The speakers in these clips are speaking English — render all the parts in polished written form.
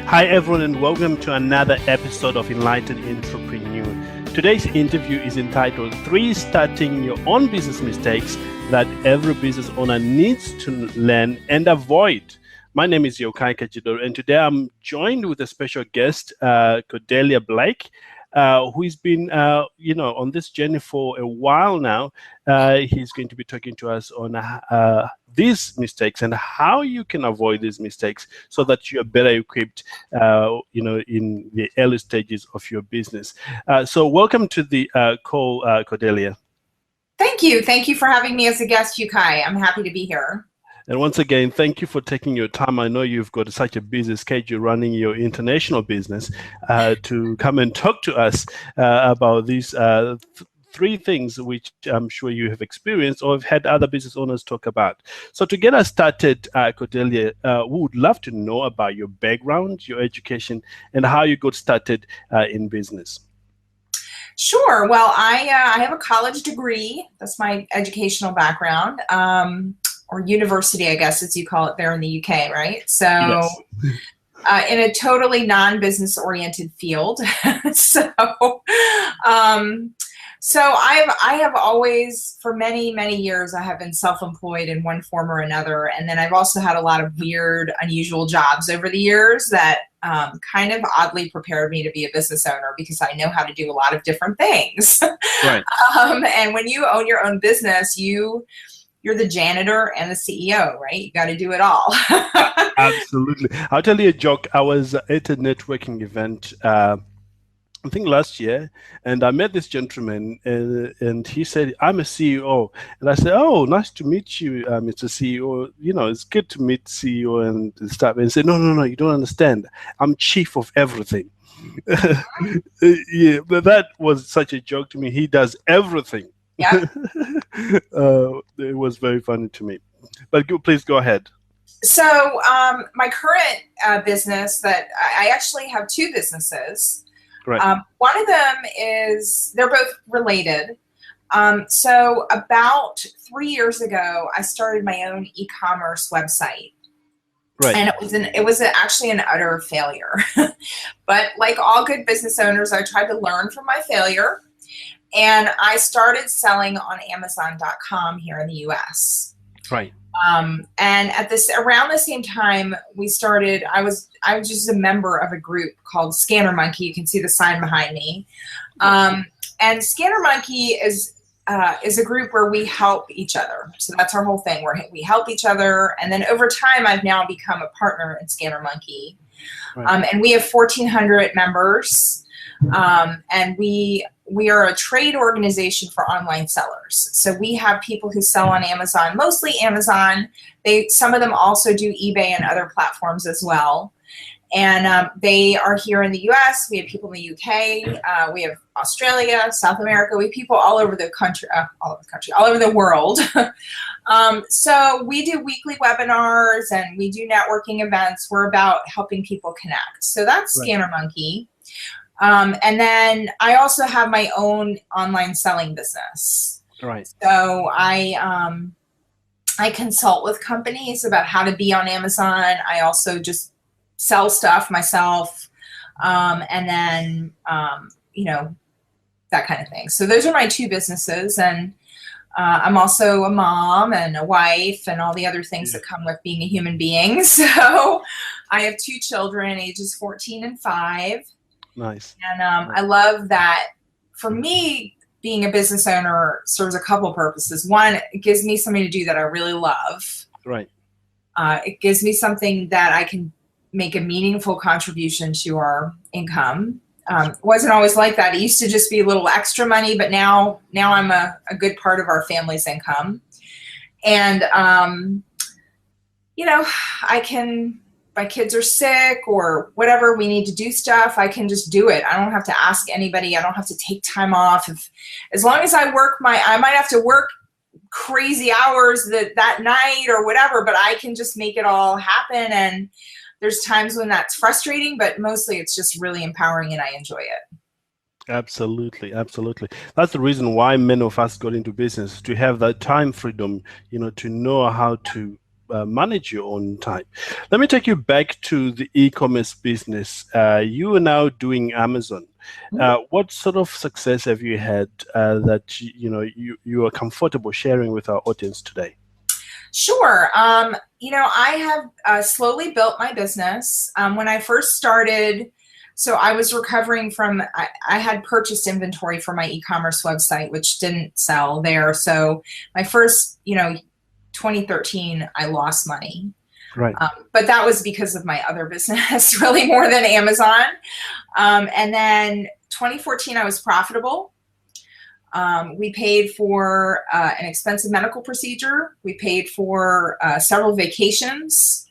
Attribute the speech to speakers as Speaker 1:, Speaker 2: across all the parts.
Speaker 1: Hi, everyone, and welcome to another episode of Enlightened Entrepreneur. Today's interview is entitled Three Starting Your Own Business Mistakes That Every Business Owner Needs to Learn and Avoid. My name is Yokai Kajidor, and today I'm joined with a special guest, Cordelia Blake, who's been, on this journey for a while now. He's going to be talking to us on these mistakes and how you can avoid these mistakes so that you are better equipped, in the early stages of your business. So welcome to the call, Cordelia.
Speaker 2: Thank you. Thank you for having me as a guest, Yukai. I'm happy to be here.
Speaker 1: And once again, thank you for taking your time. I know you've got such a busy schedule running your international business to come and talk to us about these three things which I'm sure you have experienced or have had other business owners talk about. So to get us started, Cordelia, we would love to know about your background, your education, and how you got started in business.
Speaker 2: Sure. Well, I have a college degree. That's my educational background. Or university, I guess, as you call it there in the UK, right? So
Speaker 1: Yes.
Speaker 2: In a totally non-business oriented field. So I have always, for many, many years, I have been self-employed in one form or another. And then I've also had a lot of weird, unusual jobs over the years that kind of oddly prepared me to be a business owner because I know how to do a lot of different things.
Speaker 1: Right.
Speaker 2: And when you own your own business, you're the janitor and the CEO, right? You got to do it all.
Speaker 1: Absolutely. I'll tell you a joke. I was at a networking event, I think last year, and I met this gentleman, and he said, "I'm a CEO." And I said, "Oh, nice to meet you, Mr. CEO. You know, it's good to meet CEO and stuff." And he said, No, you don't understand. I'm chief of everything." Yeah, but that was such a joke to me. He does everything.
Speaker 2: Yeah.
Speaker 1: It was very funny to me. But please go ahead.
Speaker 2: So my current business that I actually have two businesses.
Speaker 1: Right.
Speaker 2: One of them is, they're both related. So about 3 years ago, I started my own e-commerce website.
Speaker 1: Right.
Speaker 2: And it was actually an utter failure. But like all good business owners, I tried to learn from my failure. And I started selling on Amazon.com here in the US.
Speaker 1: Right.
Speaker 2: And around the same time we started, I was just a member of a group called Scanner Monkey. You can see the sign behind me. And Scanner Monkey is a group where we help each other. So that's our whole thing. We help each other. And then over time, I've now become a partner in Scanner Monkey. Right. And we have 1,400 members. And we are a trade organization for online sellers. So we have people who sell on Amazon, mostly Amazon. Some of them also do eBay and other platforms as well. And they are here in the US. We have people in the UK. We have Australia, South America. We have people all over the country, all over the world. So we do weekly webinars and we do networking events. We're about helping people connect. So that's right. Scanner Monkey. And then I also have my own online selling business.
Speaker 1: Right.
Speaker 2: So I consult with companies about how to be on Amazon. I also just sell stuff myself. And then, that kind of thing. So those are my two businesses. And I'm also a mom and a wife and all the other things that come with being a human being. So I have two children, ages 14 and 5.
Speaker 1: Nice.
Speaker 2: And I love that. For me, being a business owner serves a couple purposes. One, it gives me something to do that I really love.
Speaker 1: Right.
Speaker 2: It gives me something that I can make a meaningful contribution to our income. It wasn't always like that. It used to just be a little extra money, but now I'm a good part of our family's income. And, my kids are sick or whatever, we need to do stuff, I can just do it. I don't have to ask anybody. I don't have to take time off. As long as I might have to work crazy hours that night or whatever, but I can just make it all happen. And there's times when that's frustrating, but mostly it's just really empowering and I enjoy it.
Speaker 1: Absolutely. That's the reason why many of us got into business, to have that time freedom, to know how to manage your own time. Let me take you back to the e-commerce business. You are now doing Amazon. What sort of success have you had that you are comfortable sharing with our audience today?
Speaker 2: Sure. I have slowly built my business. When I first started, so I was recovering from, I had purchased inventory for my e-commerce website, which didn't sell there. So my first, 2013, I lost money.
Speaker 1: Right.
Speaker 2: But that was because of my other business, really more than Amazon. And then 2014, I was profitable. We paid for an expensive medical procedure. We paid for several vacations.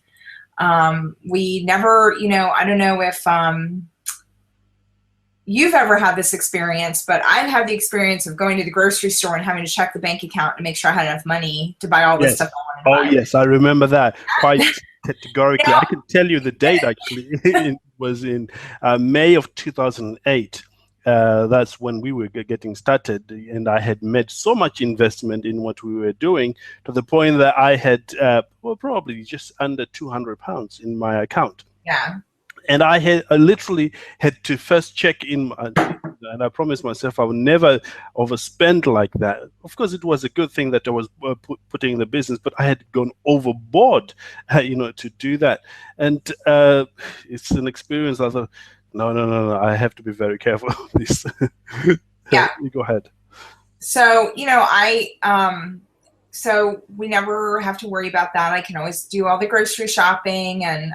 Speaker 2: We never, I don't know if you've ever had this experience, but I've had the experience of going to the grocery store and having to check the bank account to make sure I had enough money to buy all this stuff I wanted to buy.
Speaker 1: Yes, I remember that quite categorically. I can tell you the date, actually. It was in May of 2008. That's when we were getting started, and I had made so much investment in what we were doing to the point that I had probably just under £200 in my account.
Speaker 2: Yeah.
Speaker 1: And I literally had to first check in, and I promised myself I would never overspend like that. Of course, it was a good thing that I was putting in the business, but I had gone overboard, to do that. And it's an experience I thought, no, I have to be very careful of this.
Speaker 2: Yeah.
Speaker 1: You go ahead.
Speaker 2: So, so we never have to worry about that. I can always do all the grocery shopping, and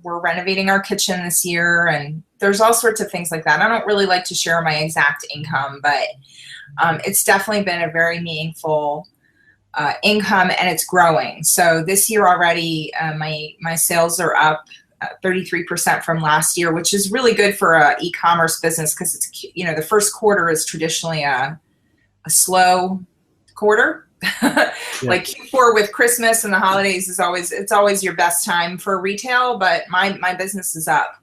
Speaker 2: we're renovating our kitchen this year, and there's all sorts of things like that. I don't really like to share my exact income, but it's definitely been a very meaningful income, and it's growing. So this year already, my sales are up 33% from last year, which is really good for a e-commerce business, because it's, the first quarter is traditionally a slow quarter. Like Q4 with Christmas and the holidays it's always your best time for retail, but my business is up.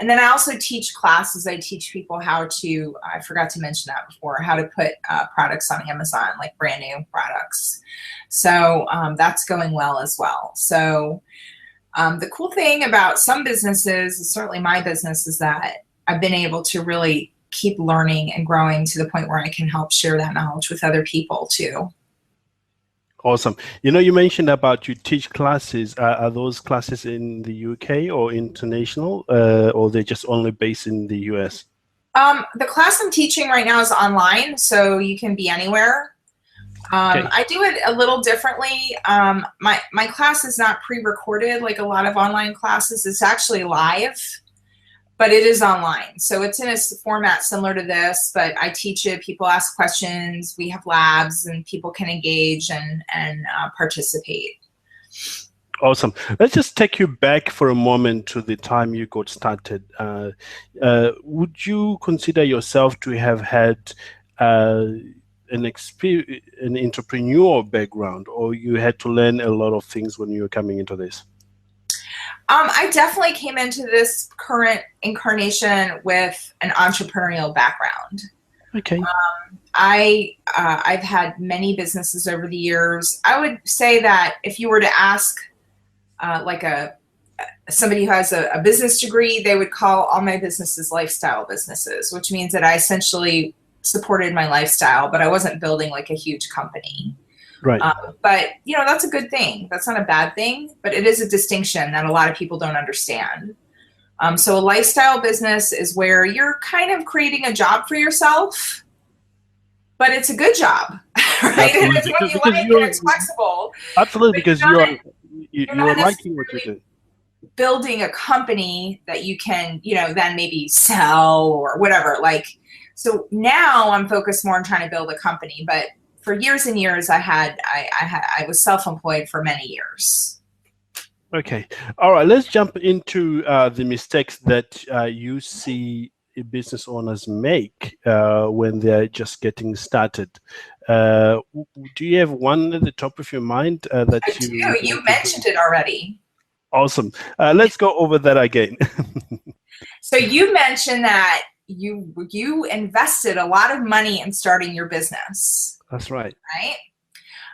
Speaker 2: And then I also teach classes. I teach people how to, I forgot to mention that before, how to put products on Amazon, like brand new products. So that's going well as well. So the cool thing about some businesses, certainly my business, is that I've been able to really keep learning and growing to the point where I can help share that knowledge with other people too.
Speaker 1: Awesome. You mentioned about you teach classes. Are those classes in the UK or international, or they're just only based in the US?
Speaker 2: The class I'm teaching right now is online, so you can be anywhere. Okay. I do it a little differently. My class is not pre-recorded like a lot of online classes. It's actually live, but it is online. So it's in a format similar to this, but I teach it. People ask questions. We have labs, and people can engage and participate.
Speaker 1: Awesome. Let's just take you back for a moment to the time you got started. Would you consider yourself to have had an entrepreneurial background, or you had to learn a lot of things when you were coming into this?
Speaker 2: I definitely came into this current incarnation with an entrepreneurial background.
Speaker 1: Okay.
Speaker 2: I've had many businesses over the years. I would say that if you were to ask somebody who has a business degree, they would call all my businesses lifestyle businesses, which means that I essentially supported my lifestyle, but I wasn't building like a huge company.
Speaker 1: Right.
Speaker 2: But that's a good thing. That's not a bad thing, but it is a distinction that a lot of people don't understand. So a lifestyle business is where you're kind of creating a job for yourself, but it's a good job, right? And it's what you like, and it's flexible.
Speaker 1: Absolutely, because you're liking what you do.
Speaker 2: Building a company that you can, then maybe sell or whatever. So now I'm focused more on trying to build a company, but for years and years, I was self-employed for many years.
Speaker 1: Okay. All right. Let's jump into the mistakes that you see business owners make when they're just getting started. Do you have one at the top of your mind that
Speaker 2: I do. You mentioned it already.
Speaker 1: Awesome. Let's go over that again.
Speaker 2: So you mentioned that you invested a lot of money in starting your business.
Speaker 1: That's right.
Speaker 2: Right?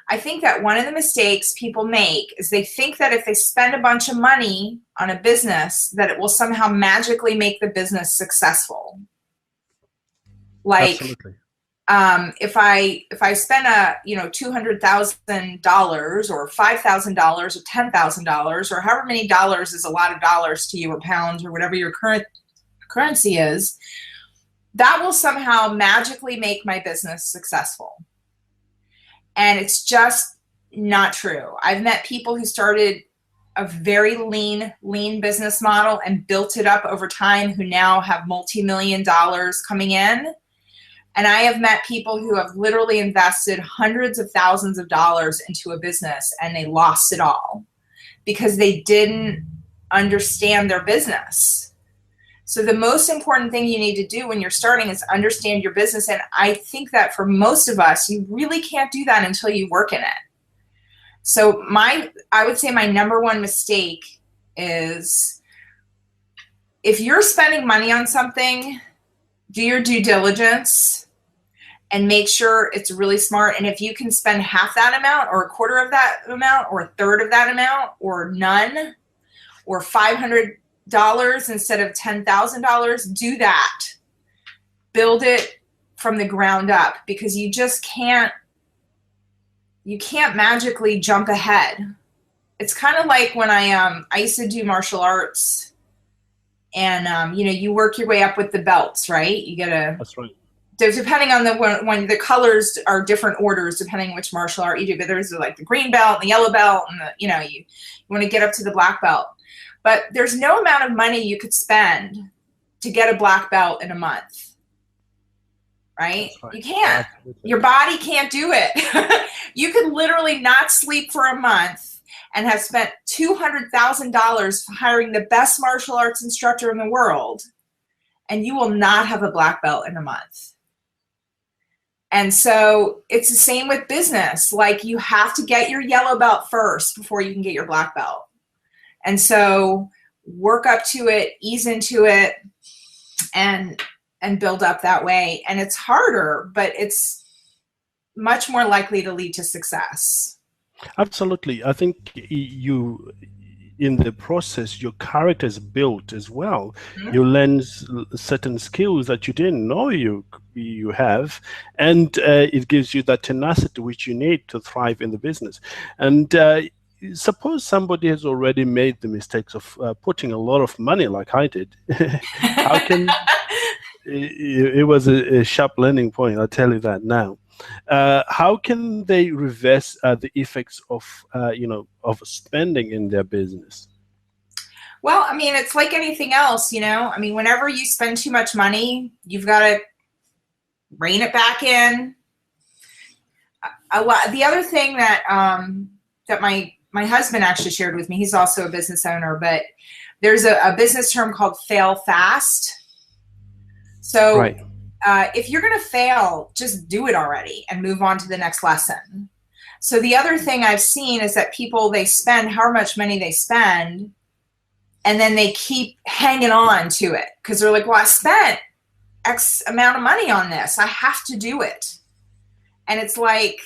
Speaker 2: I think that one of the mistakes people make is they think that if they spend a bunch of money on a business, that it will somehow magically make the business successful. Like,
Speaker 1: Absolutely.
Speaker 2: if I spend $200,000 or $5,000 or $10,000 or however many dollars is a lot of dollars to you, or pounds, or whatever your current currency is, that will somehow magically make my business successful. And it's just not true. I've met people who started a very lean business model and built it up over time, who now have multi-million dollars coming in. And I have met people who have literally invested hundreds of thousands of dollars into a business and they lost it all because they didn't understand their business. So the most important thing you need to do when you're starting is understand your business. And I think that for most of us, you really can't do that until you work in it. So I would say my number one mistake is, if you're spending money on something, do your due diligence and make sure it's really smart. And if you can spend half that amount or a quarter of that amount or a third of that amount or none or $500 instead of $10,000, do that. Build it from the ground up, because you can't magically jump ahead. It's kind of like when I used to do martial arts, and you work your way up with the belts, right? You gotta. That's right. Depending on when the colors are different orders, depending on which martial art you do. But there's like the green belt and the yellow belt, and you want to get up to the black belt. But there's no amount of money you could spend to get a black belt in a month, right? You can't. Your body can't do it. You could literally not sleep for a month and have spent $200,000 hiring the best martial arts instructor in the world, and you will not have a black belt in a month. And so it's the same with business. Like, you have to get your yellow belt first before you can get your black belt. And so work up to it, ease into it, and build up that way. And it's harder, but it's much more likely to lead to success.
Speaker 1: Absolutely. I think you, in the process, your character is built as well. Mm-hmm. You learn certain skills that you didn't know you have, and it gives you that tenacity which you need to thrive in the business. And suppose somebody has already made the mistakes of putting a lot of money, like I did. How can it was a sharp learning point, I'll tell you that now. How can they reverse the effects of spending in their business?
Speaker 2: Well, I mean, it's like anything else, I mean, whenever you spend too much money, you've got to rein it back in. The other thing that that my husband actually shared with me, he's also a business owner, but there's a business term called fail fast. So right. If you're going to fail, just do it already and move on to the next lesson. So the other thing I've seen is that people, they spend however much money they spend, and then they keep hanging on to it because they're like, well, I spent X amount of money on this. I have to do it. And it's like,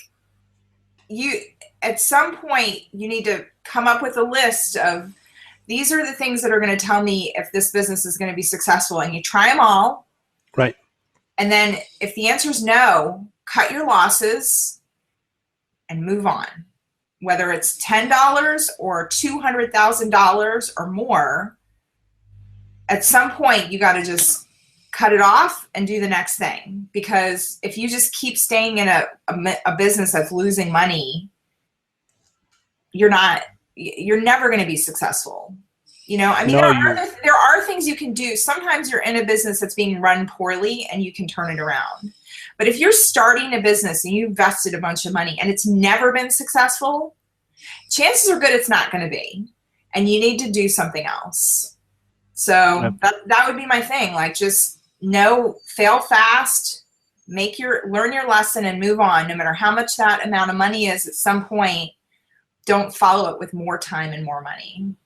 Speaker 2: at some point, you need to come up with a list of, these are the things that are going to tell me if this business is going to be successful. And you try them all.
Speaker 1: Right.
Speaker 2: And then if the answer is no, cut your losses and move on. Whether it's $10 or $200,000 or more, at some point you got to just cut it off and do the next thing. Because if you just keep staying in a business that's losing money, you're never going to be successful. I mean, there are things you can do. Sometimes you're in a business that's being run poorly and you can turn it around. But if you're starting a business and you invested a bunch of money and it's never been successful, chances are good it's not going to be. And you need to do something else. So that would be my thing. Like, just fail fast, learn your lesson and move on. No matter how much that amount of money is, at some point, don't follow it with more time and more money.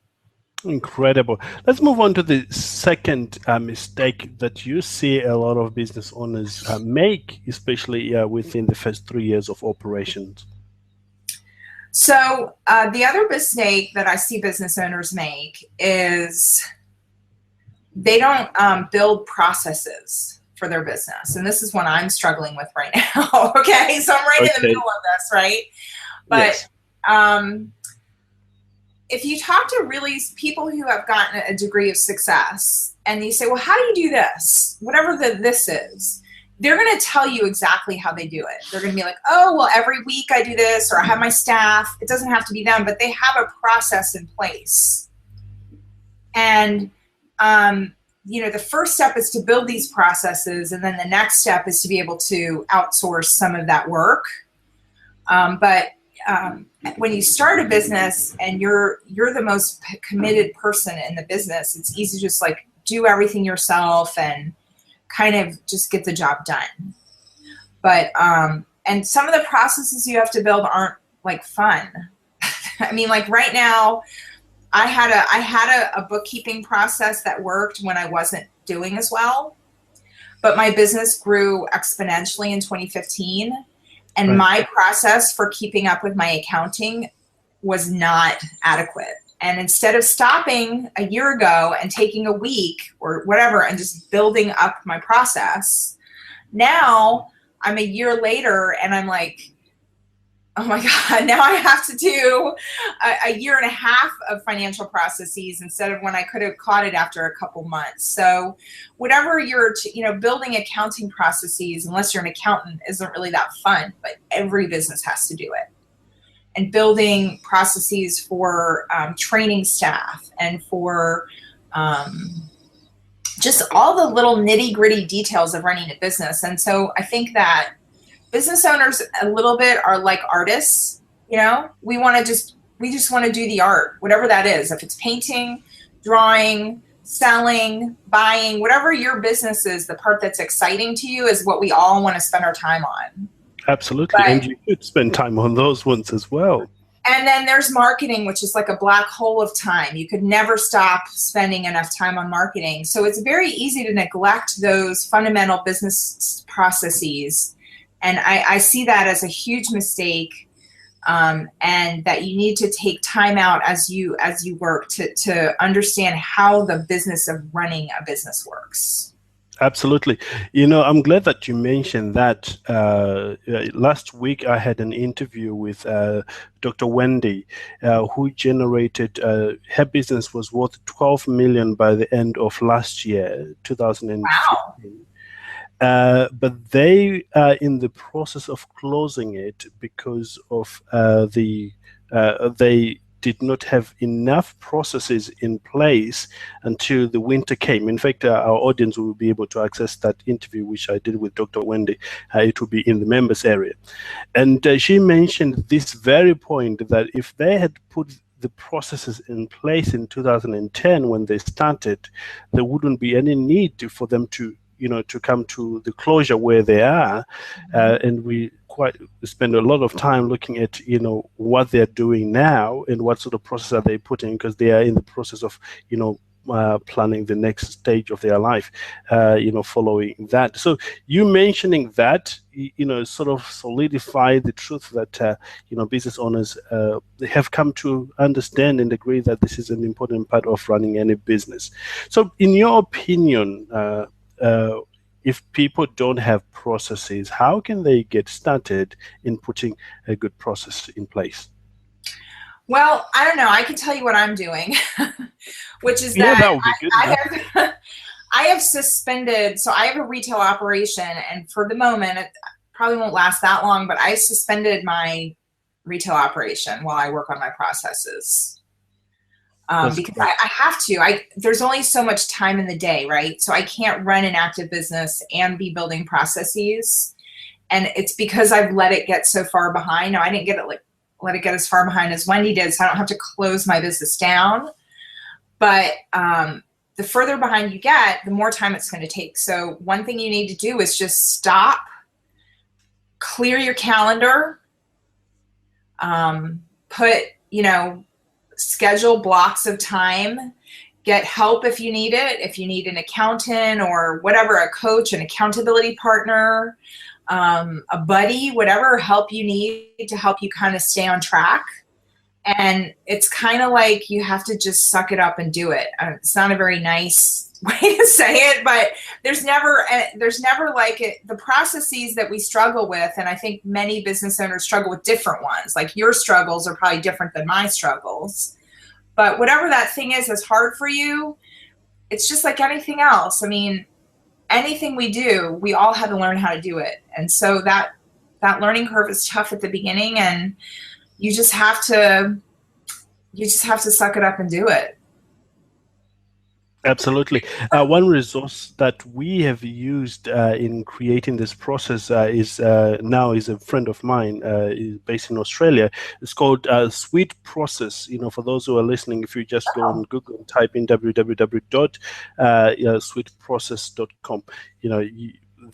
Speaker 1: Incredible. Let's move on to the second mistake that you see a lot of business owners make, especially within the first 3 years of operations.
Speaker 2: So the other mistake that I see business owners make is they don't build processes for their business. And this is what I'm struggling with right now. Okay. So I'm right in the middle of this, right? But yes. If you talk to really people who have gotten a degree of success and you say, well, how do you do this? Whatever this is, they're going to tell you exactly how they do it. They're going to be like, oh, well, every week I do this, or I have my staff. It doesn't have to be them, but they have a process in place. And, the first step is to build these processes. And then the next step is to be able to outsource some of that work. But when you start a business and you're the most committed person in the business, it's easy to just like do everything yourself and kind of just get the job done. But and some of the processes you have to build aren't like fun. I mean, like right now, I had a bookkeeping process that worked when I wasn't doing as well, but my business grew exponentially in 2015. And right. My process for keeping up with my accounting was not adequate. And instead of stopping a year ago and taking a week or whatever and just building up my process, now I'm a year later and I'm like, oh my God, now I have to do a year and a half of financial processes instead of when I could have caught it after a couple months. So whatever you're, building accounting processes, unless you're an accountant, isn't really that fun, but every business has to do it. And building processes for training staff and for just all the little nitty gritty details of running a business. And so I think that business owners a little bit are like artists, we just want to do the art, whatever that is. If it's painting, drawing, selling, buying, whatever your business is, the part that's exciting to you is what we all want to spend our time on.
Speaker 1: Absolutely. And you could spend time on those ones as well.
Speaker 2: And then there's marketing, which is like a black hole of time. You could never stop spending enough time on marketing. So it's very easy to neglect those fundamental business processes. And I see that as a huge mistake, and that you need to take time out as you work to understand how the business of running a business works.
Speaker 1: Absolutely. I'm glad that you mentioned that. Last week, I had an interview with Dr. Wendy, who generated, her business was worth $12 million by the end of last year, 2015.
Speaker 2: Wow.
Speaker 1: But they are in the process of closing it because of they did not have enough processes in place until the winter came. In fact, our audience will be able to access that interview, which I did with Dr. Wendy. It will be in the members area. And she mentioned this very point, that if they had put the processes in place in 2010 when they started, there wouldn't be any need for them to come to the closure where they are. And we spend a lot of time looking at, what they're doing now and what sort of process are they putting, because they are in the process of, planning the next stage of their life, following that. So you mentioning that, sort of solidify the truth that, business owners have come to understand and agree that this is an important part of running any business. So in your opinion, if people don't have processes, how can they get started in putting a good process in place?
Speaker 2: Well, I don't know. I can tell you what I'm doing, which is
Speaker 1: that would be good.
Speaker 2: I have suspended. So I have a retail operation, and for the moment, it probably won't last that long, but I suspended my retail operation while I work on my processes. Because I have to. There's only so much time in the day, right? So I can't run an active business and be building processes. And it's because I've let it get so far behind. Now, I didn't let it get as far behind as Wendy did, so I don't have to close my business down. But the further behind you get, the more time it's going to take. So one thing you need to do is just stop, clear your calendar, schedule blocks of time, get help if you need it. If you need an accountant or whatever, a coach, an accountability partner, a buddy, whatever help you need to help you kind of stay on track. And it's kind of like you have to just suck it up and do it. It's not a very nice way to say it, but there's never like the processes that we struggle with. And I think many business owners struggle with different ones. Like your struggles are probably different than my struggles. But whatever that thing is that's hard for you, it's just like anything else. I mean, anything we do, we all have to learn how to do it. And so that learning curve is tough at the beginning, and you just have to suck it up and do it.
Speaker 1: Absolutely. One resource that we have used in creating this process is a friend of mine, is based in Australia. It's called Sweet Process. For those who are listening, if you just go on Google and type in www.sweetprocess.com,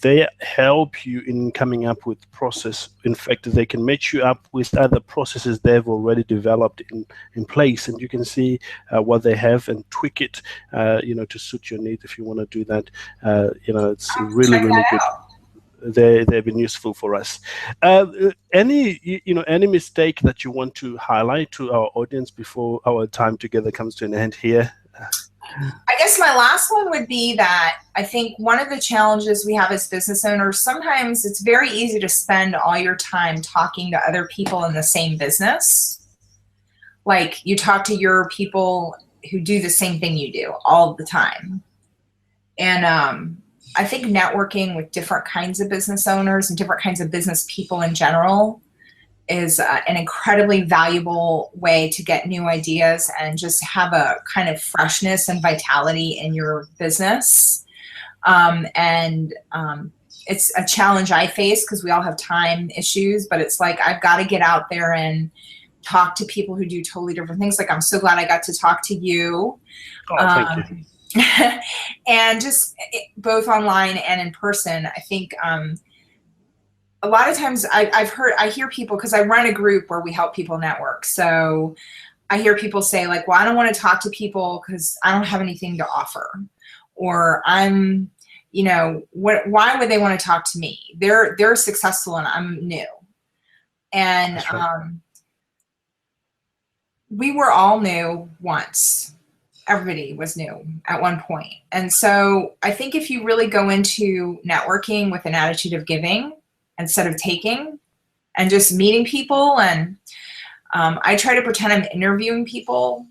Speaker 1: they help you in coming up with process. In fact, they can match you up with other processes they've already developed in place, and you can see what they have and tweak it, to suit your needs if you want to do that. It's really good. They've been useful for us. Any mistake that you want to highlight to our audience before our time together comes to an end here?
Speaker 2: I guess my last one would be that I think one of the challenges we have as business owners, sometimes it's very easy to spend all your time talking to other people in the same business. Like you talk to your people who do the same thing you do all the time. And I think networking with different kinds of business owners and different kinds of business people in general is an incredibly valuable way to get new ideas and just have a kind of freshness and vitality in your business. It's a challenge I face because we all have time issues, but it's like I've got to get out there and talk to people who do totally different things. Like I'm so glad I got to talk to you.
Speaker 1: Thank you.
Speaker 2: And just both online and in person. I think a lot of times I hear people, because I run a group where we help people network. So I hear people say like, well, I don't want to talk to people because I don't have anything to offer, or why would they want to talk to me? They're successful and I'm new. And we were all new once. Everybody was new at one point. And so I think if you really go into networking with an attitude of giving instead of taking, and just meeting people, and I try to pretend I'm interviewing people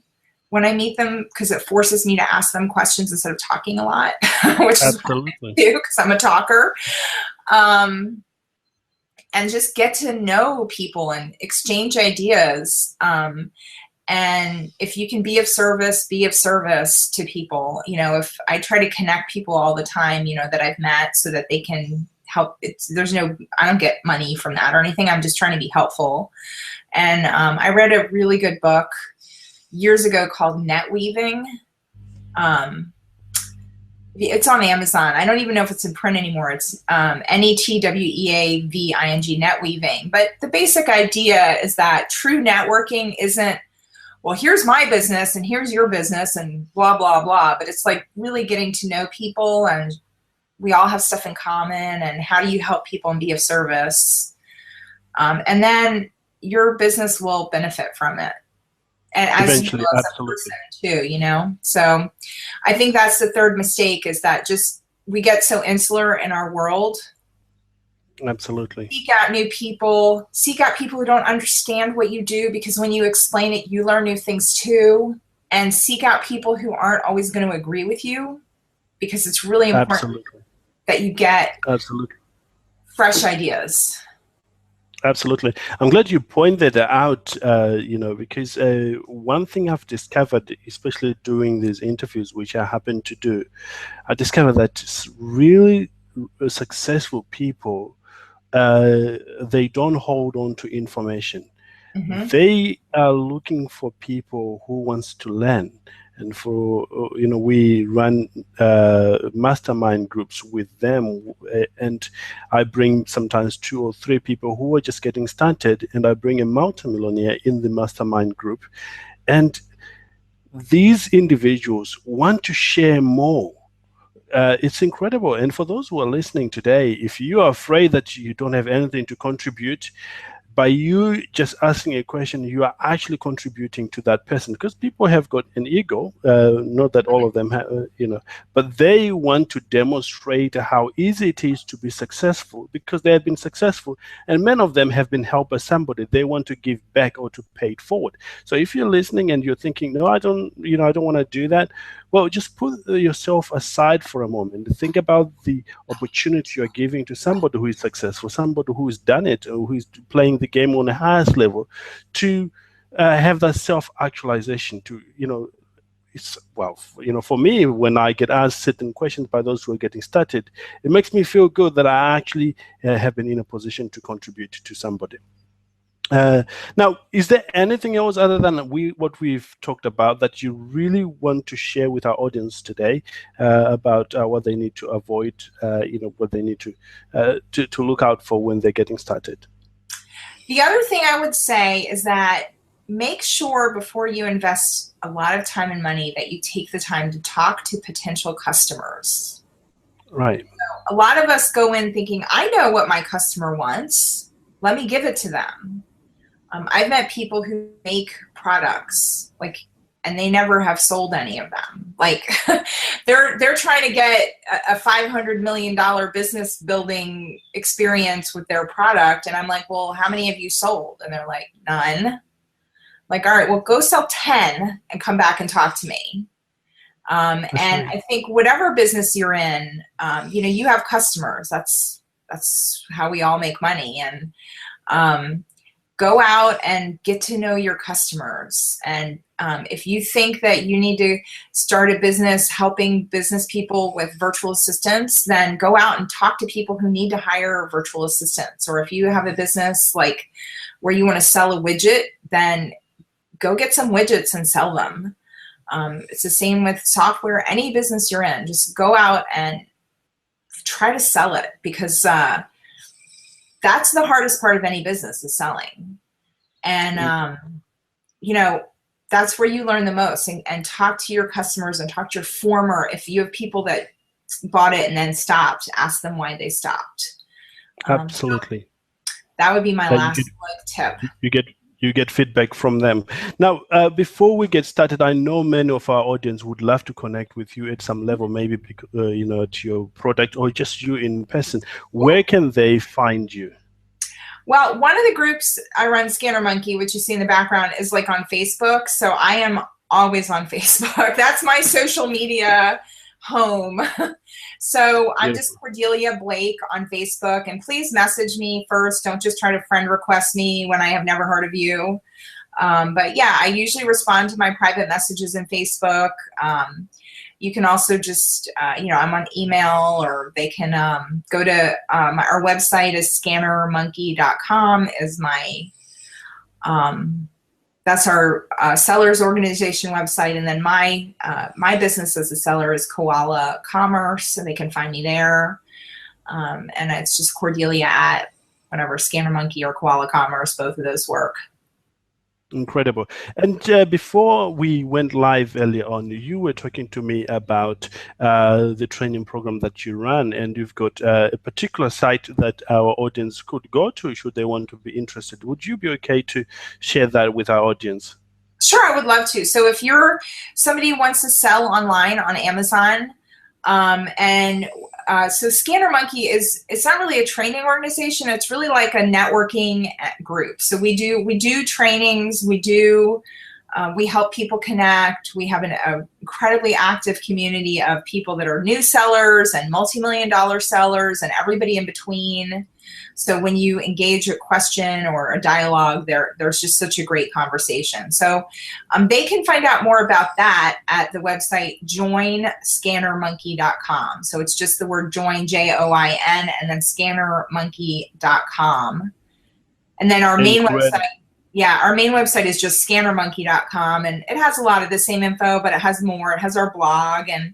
Speaker 2: when I meet them because it forces me to ask them questions instead of talking a lot, which
Speaker 1: Absolutely.
Speaker 2: is what I do because I'm a talker. And just get to know people and exchange ideas. And if you can be of service to people. If I try to connect people all the time, that I've met so that they can help. I don't get money from that or anything. I'm just trying to be helpful. And I read a really good book years ago called Net Weaving. It's on Amazon. I don't even know if it's in print anymore. It's NETWEAVING, Net Weaving. But the basic idea is that true networking isn't, well, here's my business and here's your business and blah, blah, blah. But it's like really getting to know people, and we all have stuff in common, and how do you help people and be of service? And then your business will benefit from it. And as
Speaker 1: Eventually,
Speaker 2: you as a person too, So I think that's the third mistake, is that just we get so insular in our world.
Speaker 1: Absolutely.
Speaker 2: Seek out new people. Seek out people who don't understand what you do, because when you explain it, you learn new things too. And seek out people who aren't always going to agree with you, because it's really important that you get fresh ideas.
Speaker 1: Absolutely. I'm glad you pointed that out, because one thing I've discovered, especially doing these interviews, which I happen to do, I discovered that really successful people, they don't hold on to information. Mm-hmm. They are looking for people who wants to learn. And we run mastermind groups with them, and I bring sometimes 2 or 3 people who are just getting started, and I bring a multimillionaire in the mastermind group. And these individuals want to share more. It's incredible. And for those who are listening today, if you are afraid that you don't have anything to contribute, by you just asking a question, you are actually contributing to that person, because people have got an ego, not that all of them have, but they want to demonstrate how easy it is to be successful because they have been successful, and many of them have been helped by somebody. They want to give back or to pay it forward. So if you're listening and you're thinking, no, I don't want to do that, well, just put yourself aside for a moment. Think about the opportunity you're giving to somebody who is successful, somebody who has done it, or who is playing the game on the highest level, to have that self-actualization. For me, when I get asked certain questions by those who are getting started, it makes me feel good that I actually have been in a position to contribute to somebody. Now, is there anything else other than what we've talked about that you really want to share with our audience today about what they need to avoid, what they need to look out for when they're getting started?
Speaker 2: The other thing I would say is that make sure before you invest a lot of time and money that you take the time to talk to potential customers.
Speaker 1: Right.
Speaker 2: So a lot of us go in thinking, I know what my customer wants. Let me give it to them. I've met people who make products, and they never have sold any of them. They're trying to get a $500 million business building experience with their product. And I'm like, well, how many have you sold? And they're like, none. All right, well, go sell 10 and come back and talk to me. And I think whatever business you're in, you have customers. That's how we all make money. And go out and get to know your customers. And if you think that you need to start a business helping business people with virtual assistants, then go out and talk to people who need to hire virtual assistants. Or if you have a business where you want to sell a widget, then go get some widgets and sell them. It's the same with software. Any business you're in, just go out and try to sell it, because that's the hardest part of any business, is selling. And, that's where you learn the most, and talk to your customers and talk to your if you have people that bought it and then stopped, ask them why they stopped.
Speaker 1: Absolutely.
Speaker 2: That would be my last tip.
Speaker 1: You get feedback from them. Now, before we get started, I know many of our audience would love to connect with you at some level, maybe to your product or just you in person. Where can they find you?
Speaker 2: Well, one of the groups I run, Scanner Monkey, which you see in the background, is on Facebook. So I am always on Facebook. That's my social media home. So I'm just Cordelia Blake on Facebook, and please message me first. Don't just try to friend request me when I have never heard of you. But yeah, I usually respond to my private messages in Facebook. You can also just, I'm on email, or they can go to our website is scannermonkey.com is that's our sellers organization website. And then my business as a seller is Koala Commerce, and they can find me there. And it's just Cordelia at whatever, Scanner Monkey or Koala Commerce, both of those work.
Speaker 1: Incredible. And before we went live earlier on, you were talking to me about the training program that you run, and you've got a particular site that our audience could go to should they want to be interested. Would you be okay to share that with our audience?
Speaker 2: Sure, I would love to. So if you're somebody who wants to sell online on Amazon, so Scanner Monkey it's not really a training organization. It's really like a networking group. So we do trainings. We help people connect. We have an incredibly active community of people that are new sellers and multi-million-dollar sellers and everybody in between. So when you engage a question or a dialogue, there's just such a great conversation. So they can find out more about that at the website joinscannermonkey.com. So it's just the word join, Join, and then scannermonkey.com. And then our main website, our main website is just scannermonkey.com, and it has a lot of the same info, but it has more. It has our blog and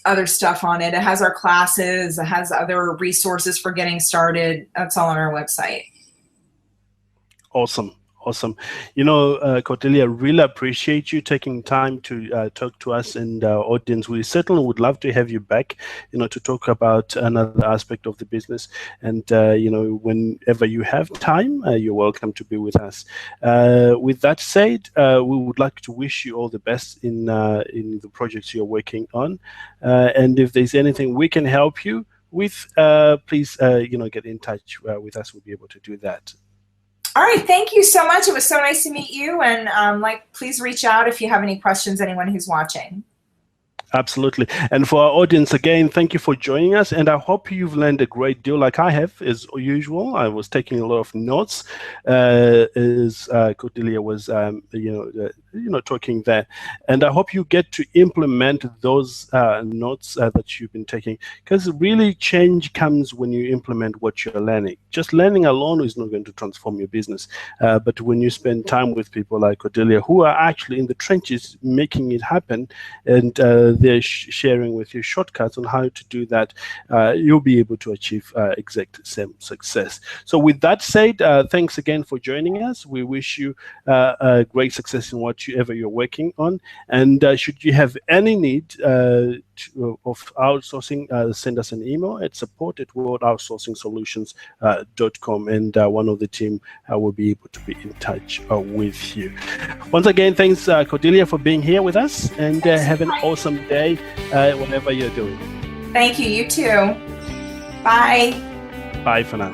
Speaker 2: other stuff on it. It has our classes. It has other resources for getting started. That's all on our website.
Speaker 1: Awesome. Awesome. Cordelia, really appreciate you taking time to talk to us and our audience. We certainly would love to have you back, to talk about another aspect of the business. And, whenever you have time, you're welcome to be with us. With that said, we would like to wish you all the best in the projects you're working on. And if there's anything we can help you with, please, get in touch with us. We'll be able to do that.
Speaker 2: All right. Thank you so much. It was so nice to meet you. And please reach out if you have any questions, anyone who's watching.
Speaker 1: Absolutely. And for our audience, again, thank you for joining us. And I hope you've learned a great deal like I have, as usual. I was taking a lot of notes as Cordelia was, talking there. And I hope you get to implement those notes that you've been taking, because really change comes when you implement what you're learning. Just learning alone is not going to transform your business. But when you spend time with people like Cordelia, who are actually in the trenches making it happen, and they're sharing with you shortcuts on how to do that, you'll be able to achieve exact same success. So with that said, thanks again for joining us. We wish you a great success in whatever you're working on. And should you have any need of outsourcing, send us an email at support@worldoutsourcingsolutions.com, and one of the team will be able to be in touch with you. Once again, thanks Cordelia for being here with us, and have an awesome day whatever you're doing.
Speaker 2: Thank you. You too. Bye.
Speaker 1: Bye for now.